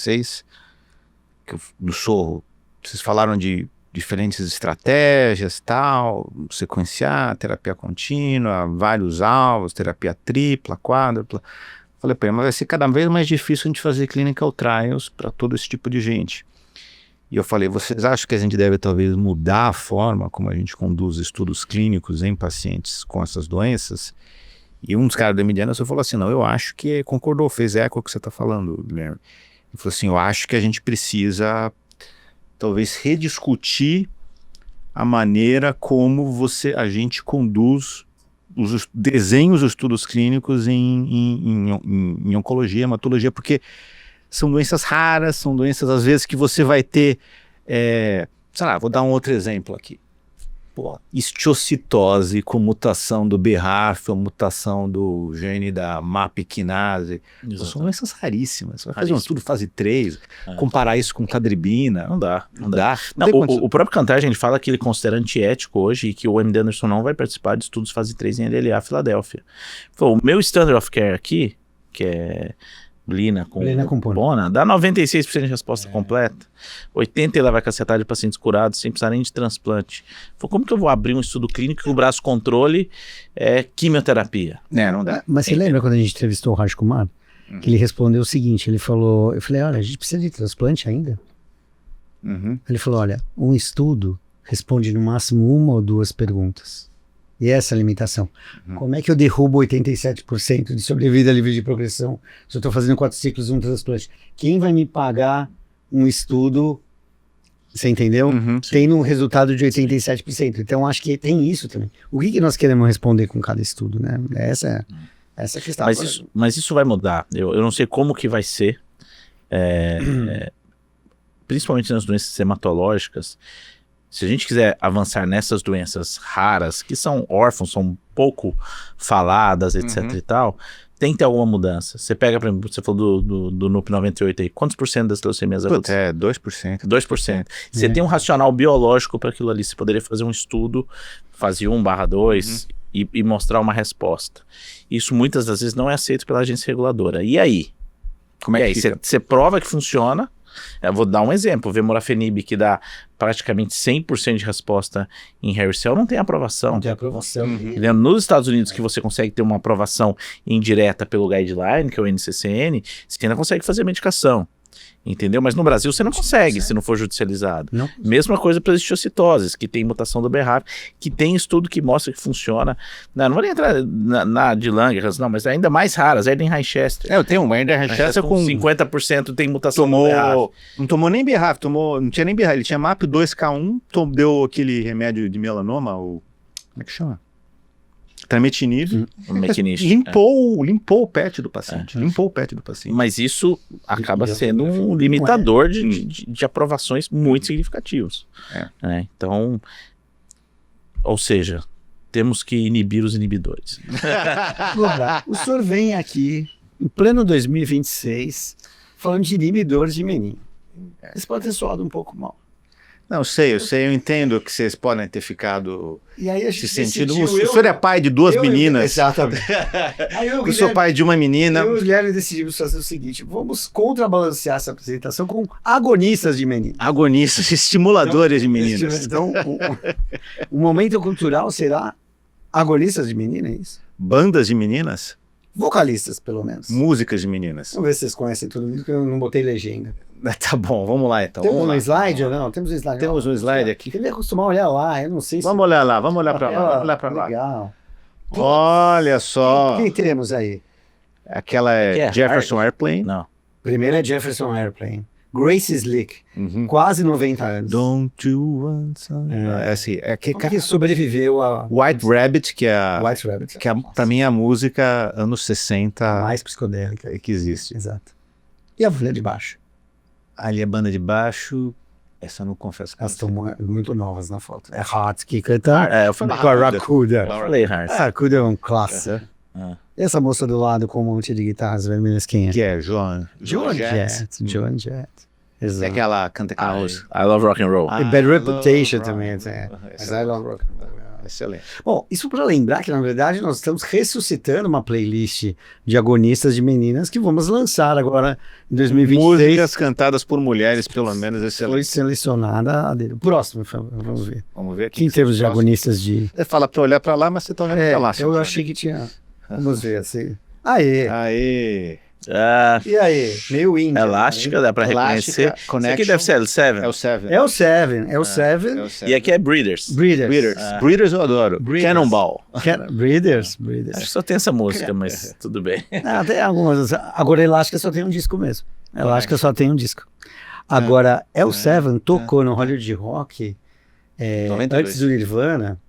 do Sorro, vocês falaram de diferentes estratégias, tal, sequenciar, terapia contínua, vários alvos, terapia tripla, quádrupla. Falei para ele, mas vai ser cada vez mais difícil a gente fazer clinical trials para todo esse tipo de gente. E eu falei, vocês acham que a gente deve talvez mudar a forma como a gente conduz estudos clínicos em pacientes com essas doenças? E um dos caras da Mediana falou assim, não, eu acho que concordou, fez eco ao que você está falando, Guilherme. Ele falou assim, eu acho que a gente precisa talvez rediscutir a maneira como a gente conduz desenhos dos estudos clínicos em oncologia, hematologia, porque são doenças raras, são doenças às vezes que você vai ter, sei lá, vou dar um outro exemplo aqui. Histiocytose com mutação do BRAF ou mutação do gene da MAP quinase. São doenças raríssimas. Você vai fazer um estudo fase 3, comparar isso com cadribina. Não dá. O próprio Cantargia, ele fala que ele considera antiético hoje e que o MD Anderson não vai participar de estudos fase 3 em LLA Filadélfia. O meu standard of care aqui, que é Blina com Pona, dá 96% de resposta completa, 80% ela vai cacetar de pacientes curados sem precisar nem de transplante. Como que eu vou abrir um estudo clínico que o braço controle é quimioterapia? Não dá. Mas você lembra quando a gente entrevistou o Raj Kumar? Que ele respondeu o seguinte, ele falou, eu falei, olha, a gente precisa de transplante ainda? Ele falou, olha, um estudo responde no máximo 1 ou 2 perguntas. E essa é a limitação. Como é que eu derrubo 87% de sobrevida livre de progressão se eu estou fazendo 4 ciclos de um transplante? Quem vai me pagar um estudo, você entendeu? Tendo um resultado de 87%. Então, acho que tem isso também. O que nós queremos responder com cada estudo, né? Essa é a questão. Mas isso vai mudar. Eu não sei como que vai ser. Principalmente nas doenças hematológicas. Se a gente quiser avançar nessas doenças raras, que são órfãos, são pouco faladas, etc e tal, tem que ter alguma mudança. Você pega, por exemplo, você falou do NUP98 aí, quantos por cento das leucemias agudas? 2%. 2%. Você tem um racional biológico para aquilo ali. Você poderia fazer um estudo, fase 1/2, e mostrar uma resposta. Isso muitas das vezes não é aceito pela agência reguladora. E aí? Como é que fica? Você prova que funciona. Eu vou dar um exemplo, o Vemurafenib, que dá praticamente 100% de resposta em hairy cell, não tem aprovação. Não tem aprovação. Nos Estados Unidos, que você consegue ter uma aprovação indireta pelo guideline, que é o NCCN, você ainda consegue fazer medicação. Entendeu? Mas no Brasil você não consegue, se não for judicializado. Não. Mesma coisa para as histiocytoses, que tem mutação do BRAF, que tem estudo que mostra que funciona. Não vou nem entrar na de Langerhans, não, mas ainda mais raras, Erdem-Reichester. Eu tenho uma Erdem-Reichester com 50% tem mutação do BRAF. Não tomou nem BRAF, não tinha nem BRAF, ele tinha MAP2K1, deu aquele remédio de melanoma, como é que chama? Trametinib, limpou o PET do paciente. Limpou o PET do paciente. Mas isso acaba sendo um limitador de aprovações muito significativos. Então, ou seja, temos que inibir os inibidores. Agora, o senhor vem aqui, em pleno 2026, falando de inibidores de menin. Isso pode ter soado um pouco mal. Não, eu entendo que vocês podem ter ficado e aí a gente nesse sentido. O senhor é pai de 2 meninas. Exatamente. Eu sou pai de uma menina. Eu e o Guilherme decidimos fazer o seguinte: vamos contrabalancear essa apresentação com agonistas de meninas. Agonistas, estimuladores de meninas. Então, o momento cultural será agonistas de meninas, é isso? Bandas de meninas? Vocalistas, pelo menos. Músicas de meninas. Vamos ver se vocês conhecem tudo isso, porque eu não botei legenda. Tá bom, vamos lá então. Temos um slide ou não? Temos um slide. Temos um slide aqui. Ele ia acostumar a olhar lá, eu não sei se... Vamos olhar lá, pra lá. Legal. Olha só. Quem temos aí? Aquela Que é Jefferson Airplane. Não. Primeiro é Jefferson Airplane. Grace Slick, quase 90 anos. Don't you want some... assim, Como que sobreviveu a White Rabbit, que é White Rabbit? que pra mim é a música anos 60 Mais psicodélica. que existe. Exato. E a Folha de Baixo? Ali a banda de baixo, essa eu não confesso. Elas estão muito novas na foto. É Heart que canta Eu falei com a Racuda. Eu falei Heart. A Racuda é um clássico. Ah. E essa moça do lado com um monte de guitarras vermelhas, quem é? Que é Joan Jett. Joan Jett. É Exato. aquela canta Ah, I Love Rock and Roll. E Bad Reputation também. Mas I Love Rock and Roll. Excelente. Bom, isso para lembrar que, na verdade, nós estamos ressuscitando uma playlist de agonistas de meninas que vamos lançar agora em 2026. Músicas cantadas por mulheres, pelo menos, Foi excelente. selecionada a dele. Próximo, vamos ver. Vamos ver Aqui em termos de agonistas de... Você fala pra olhar pra lá, mas você tá olhando pra lá. eu achei que tinha... Vamos ver, assim... Aê! Aê! E aí? Meio índio. Elástica, dá pra Elástica, reconhecer. Isso Connection. aqui deve ser L7. É o Seven. É o Seven. É o Seven. É o Seven. E aqui é Breeders. Breeders. Breeders. Breeders eu adoro. Breeders. Cannonball. Breeders. Acho que só tem essa música, mas tudo bem. Ah, tem algumas. Agora, Elástica só tem um disco mesmo. Elástica só tem um disco. Agora, El Seven tocou no Hollywood Rock 92. antes do Nirvana.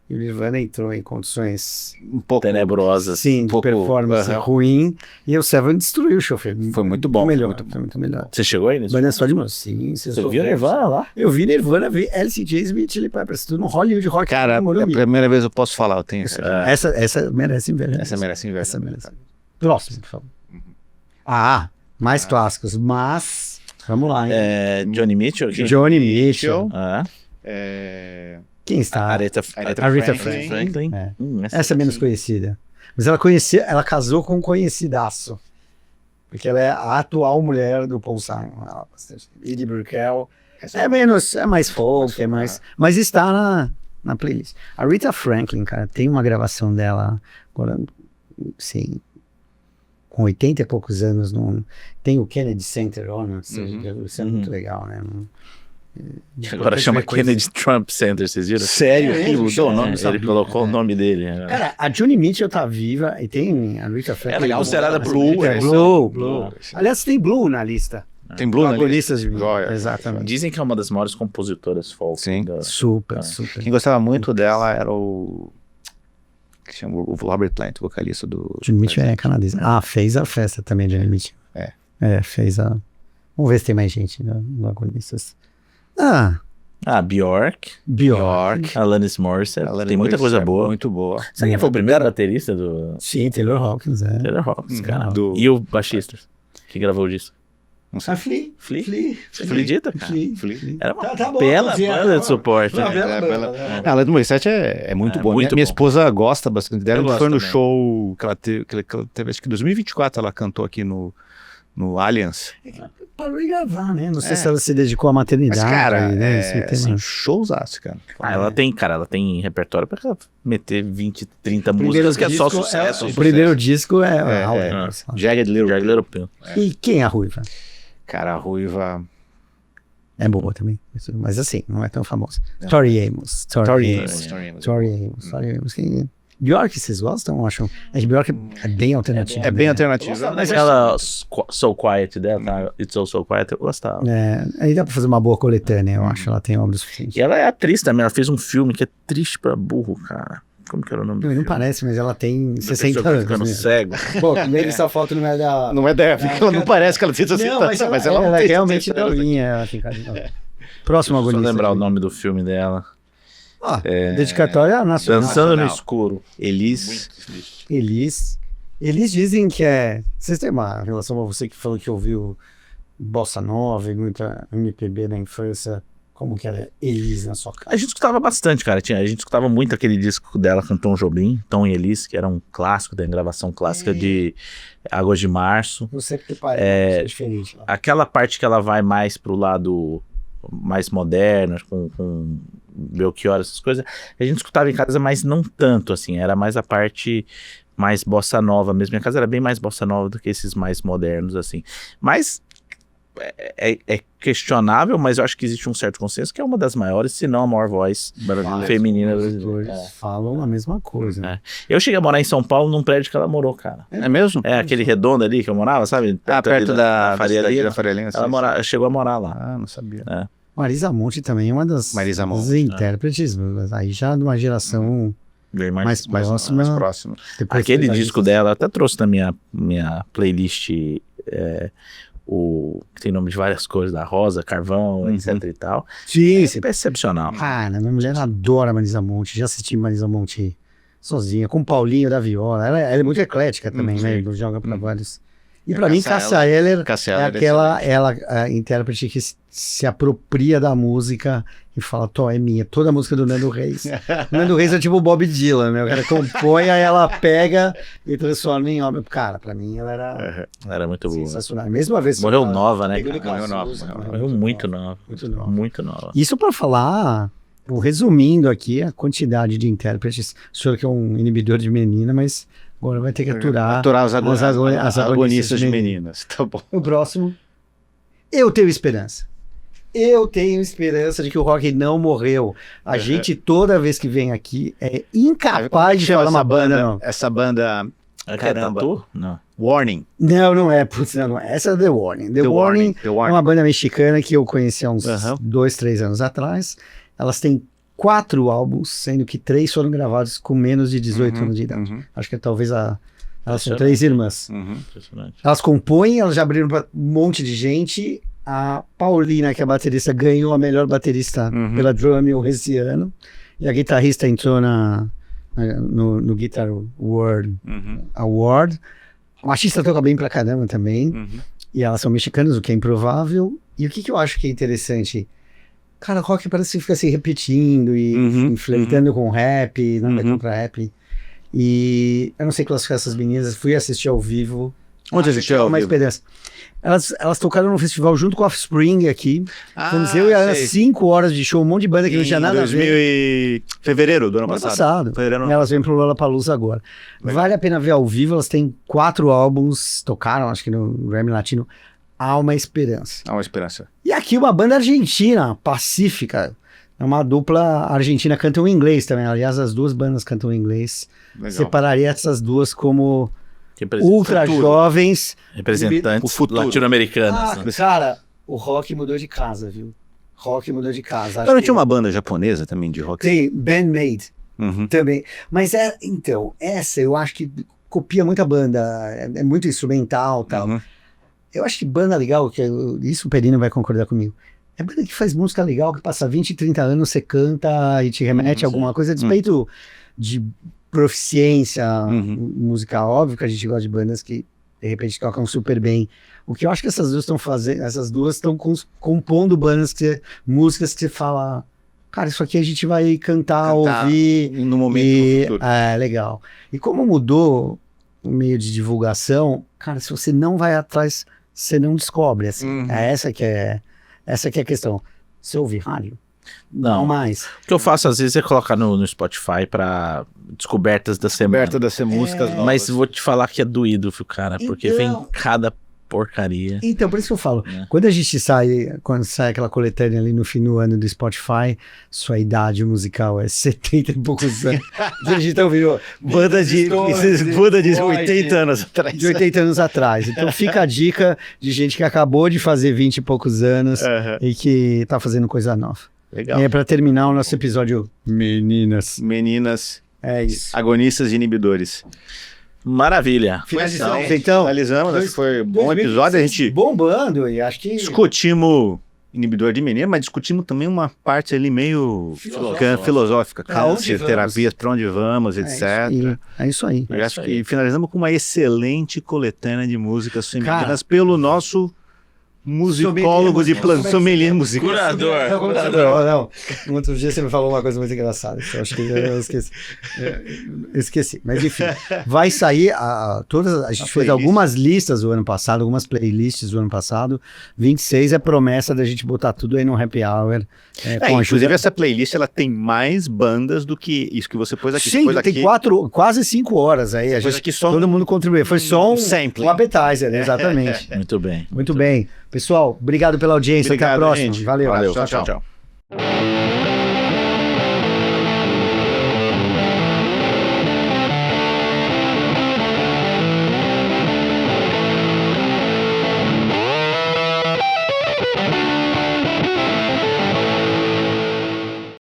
E o Nirvana entrou em condições Um pouco Tenebrosas. sim, de pouco, performance aham. ruim. E o Seven destruiu o show. Foi muito bom. Melhor, foi muito melhor. Você chegou aí nisso? Banda só de música. Sim, Você viu Nirvana lá? Eu vi Nirvana, vi Alice in Chains e Chili Peppers, tudo no Hollywood Rock. Cara, é no a Morumbi. primeira vez eu posso falar, eu tenho Essa merece inveja. essa merece inveja. Essa merece. Próximo, por favor. Ah, mais clássicos, mas vamos lá, hein? É, Johnny Mitchell aqui? Johnny Mitchell. Ah, Quem está? Aretha Aretha Franklin. É. Essa Essa é menos conhecida. Mas ela casou com um conhecidaço. Porque ela é a atual mulher do Paul Simon. Edie Brickell. É mais folk, mas está na playlist. A Rita Franklin, cara, tem uma gravação dela agora, sim, com 80 e poucos anos, tem o Kennedy Center Honor, isso é muito legal, né? Agora chama Kennedy Trump Center, vocês viram? Sério? Ele mudou o nome, Ele colocou o nome dele. Cara, a Joni Mitchell tá viva e tem a Rita Franklin. Ela é considerada Blue, Blue. Aliás, tem Blue na lista. Tem Blue na lista? Agonistas de Joia. Exatamente. Dizem que é uma das maiores compositoras folk. Sim. Super. Quem gostava muito dela era o... que chama o Robert Plant, vocalista do... Joni Mitchell é canadense. Ah, fez a festa também, Joni Mitchell. Fez a... Vamos ver se tem mais gente no Agonistas. Bjork. Alanis Morissette. Tem muita coisa boa. Muito boa. Sabe quem foi o primeiro baterista do... Sim, Taylor Hawkins, Taylor Hawkins, cara. Do- E o baixista que gravou o disco? Não sei. Flea. Você acredita, cara? Flea. Era uma Tá bom, bela tá certo. banda de suporte. Não, né? bela banda. A Alanis Morissette é muito boa. muito Minha bom. esposa gosta bastante dela. Eu A gente gosto foi no também. show que ela teve, acho que em 2024 ela cantou aqui no Allianz. Parou de gravar, né? Não sei se ela se dedicou à maternidade. Mas, cara, né? Esse tema. assim, showzaço, cara. Ela tem repertório pra meter 20, 30 músicas que é só sucesso. O primeiro disco é Jagged Little Jagged Little Pill. E quem é a Ruiva? Cara, a Ruiva... É boa também. Mas assim, não é tão famosa. Tori Amos. Tori Amos. Bjork, vocês gostam? Acham? É que Bjork é bem alternativa. É bem né? alternativa. Mas ela, So Quiet dela, tá? It's All So Quiet, eu gostava. Aí dá pra fazer uma boa coletânea, eu acho. Ela tem obra suficiente. E ela é atriz também, ela fez um filme que é triste pra burro, cara. Como que era o nome do Não filme? parece, mas ela tem Da 60 pessoa anos. ficando né? cego. Pô, nele só falta o número da... Não é da ela não parece que ela fez assim, Não, mas ela não é tem realmente 60 anos. novinha. Ela tem cara de nova. Próximo Só agonista. lembrar o nome do filme dela. Dedicatória nacional. Dançando no Escuro. Elis. Eles dizem que vocês têm uma relação a você que falou que ouviu Bossa Nova e muita MPB na infância. Como que era Elis na sua casa? A gente escutava bastante, cara. A gente escutava muito aquele disco dela com Tom Jobim, Tom e Elis, que era um clássico, da gravação clássica de Águas de Março. Você que parece diferente. Lá. Aquela parte que ela vai mais pro lado mais moderno, com Belchior, essas coisas, a gente escutava em casa, mas não tanto, assim. Era mais a parte mais bossa nova mesmo. Minha casa era bem mais bossa nova do que esses mais modernos, assim. Mas é questionável, mas eu acho que existe um certo consenso que é uma das maiores, se não a maior voz feminina brasileira. Falam a mesma coisa. Eu cheguei a morar em São Paulo num prédio que ela morou, cara. É mesmo? É aquele redondo ali que eu morava, sabe? Perto da Faria Lima. Da Faria Lima. Ela chegou a morar lá. Ah, não sabia. Marisa Monte também é uma das intérpretes, aí já de uma geração mais próxima. Aquele disco dela, eu até trouxe na minha playlist que tem nome de várias cores, da Rosa, Carvão, etc e tal. Sim, é excepcional. Cara, minha mulher adora Marisa Monte, já assisti Marisa Monte sozinha, com o Paulinho da viola, ela é muito eclética também, né, joga pra vários... E pra mim, Cássia Eller é aquela a intérprete que se apropria da música e fala, é minha, toda a música do Nando Reis. Nando Reis é tipo o Bob Dylan, né? O cara compõe, aí ela pega e transforma em obra. Cara, pra mim ela era muito boa. Sensacional. Mesma vez. Morreu nova, né? Morreu muito nova. Muito nova. Isso pra falar, resumindo aqui, a quantidade de intérpretes. O senhor que é um inibidor de menina, mas... Agora vai ter que aturar as agonistas de meninas. Tá bom. O próximo. Eu tenho esperança. Eu tenho esperança de que o rock não morreu. A gente, toda vez que vem aqui, é incapaz de falar uma banda, não. Essa banda... Caramba. Não. Warning. Não é. Putz, não é. Essa é The Warning. The Warning é uma banda mexicana que eu conheci há uns 2, 3 anos atrás. Elas têm 4 álbuns, sendo que 3 foram gravados com menos de 18 anos de idade. Acho que talvez elas são 3 irmãs. Elas compõem, elas já abriram para um monte de gente. A Paulina, que é a baterista, ganhou a melhor baterista pela Drummel esse ano. E a guitarrista entrou no Guitar Award. O baixista toca bem pra caramba também. E elas são mexicanas, o que é improvável. E o que eu acho que é interessante... Cara, o rock parece que fica se repetindo e flertando com rap, nada contra rap. E eu não sei classificar essas meninas, fui assistir ao vivo. Onde assistiu ao vivo? Experiência. Elas tocaram no festival junto com a Offspring aqui. Fomos eu e elas 5 horas de show, um monte de banda que não tinha nada a ver. Fevereiro do ano passado. Elas vêm pro Lollapalooza agora. Vale a pena ver ao vivo, elas têm 4 álbuns, tocaram, acho que no Grammy Latino. Há uma esperança. Há uma esperança. E aqui uma banda argentina, Pacífica. É uma dupla argentina, cantam em inglês também. Aliás, as 2 bandas cantam em inglês. Legal. Separaria essas 2 como ultra jovens. Representantes latino-americanos. Cara, o rock mudou de casa, viu? Rock mudou de casa. Agora tinha uma banda japonesa também de rock. Tem, Bandmade. Também. Mas essa eu acho que copia muita banda. É muito instrumental e tal. Eu acho que banda legal, isso o Perino vai concordar comigo, é banda que faz música legal, que passa 20, 30 anos, você canta e te remete a alguma coisa, a despeito de proficiência musical. Óbvio que a gente gosta de bandas que, de repente, tocam super bem. O que eu acho que essas 2 estão fazendo, essas 2 estão compondo músicas que você fala, cara, isso aqui a gente vai cantar ouvir. No momento futuro. Legal. E como mudou o meio de divulgação, cara, se você não vai atrás... Você não descobre, assim. Essa que é a questão. Você ouve rádio? Não mais. O que eu faço, às vezes, é colocar no Spotify pra descobertas da semana. Músicas novas. Mas vou te falar que é doído, viu, cara? Porque vem cada porcaria. Então, por isso que eu falo, quando sai aquela coletânea ali no fim do ano do Spotify, sua idade musical é 70 e poucos anos. A gente tá ouvindo banda de 80 anos atrás. De 80 anos atrás. Então fica a dica de gente que acabou de fazer 20 e poucos anos e que tá fazendo coisa nova. Legal. E para terminar o nosso episódio, Meninas. É isso. Agonistas e inibidores. Maravilha. Finalizamos, acho que foi um bom episódio. A gente bombando e acho que discutimos inibidor de menina, mas discutimos também uma parte ali meio filosófica, câncer, terapias, para onde vamos, etc. É isso aí. Eu acho que finalizamos com uma excelente coletânea de músicas femininas pelo nosso musicólogo de plantão, sommelier musical. Curador. Não. Um outro dia você me falou uma coisa muito engraçada. Eu acho que eu esqueci. Esqueci. Mas enfim, vai sair a gente fez algumas listas do ano passado, algumas playlists do ano passado. 26 é promessa da gente botar tudo aí no Happy Hour. Inclusive essa playlist ela tem mais bandas do que isso que você pôs aqui. Sim, tem quase 5 horas aí. Todo mundo contribuiu. Foi só um appetizer, exatamente. Muito bem. Muito bem. Pessoal, obrigado pela audiência. Até a Obrigado, próxima. gente. Valeu. Valeu, Tchau, tchau, tchau. tchau.